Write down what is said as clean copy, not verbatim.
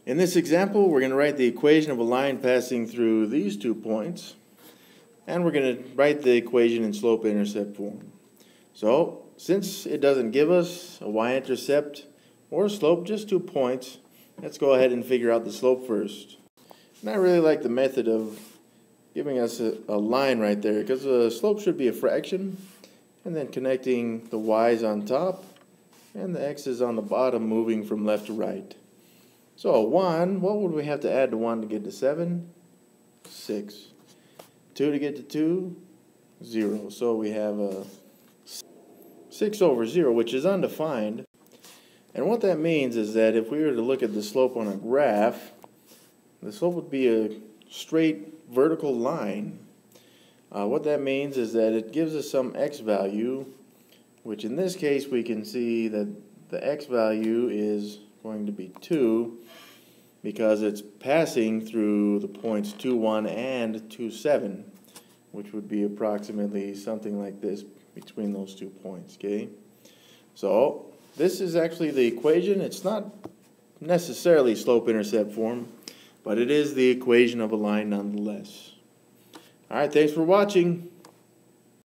In this example, we're going to write the equation of a line passing through these 2 points, and we're going to write the equation in slope-intercept form. So, since it doesn't give us a y-intercept or a slope, just 2 points, let's go ahead and figure out the slope first. And I really like the method of giving us a line right there, because the slope should be a fraction, and then connecting the y's on top and the x's on the bottom, moving from left to right. So 1, what would we have to add to 1 to get to 7? 6. 2 to get to 2? 0. So we have a 6 over 0, which is undefined. And what that means is that if we were to look at the slope on a graph, the slope would be a straight vertical line. What that means is that it gives us some x value, which in this case we can see that the x value is going to be 2 because it's passing through the points 2, 1 and 2, 7, which would be approximately something like this between those 2 points, okay? So this is actually the equation. It's not necessarily slope-intercept form, but it is the equation of a line nonetheless. All right, thanks for watching.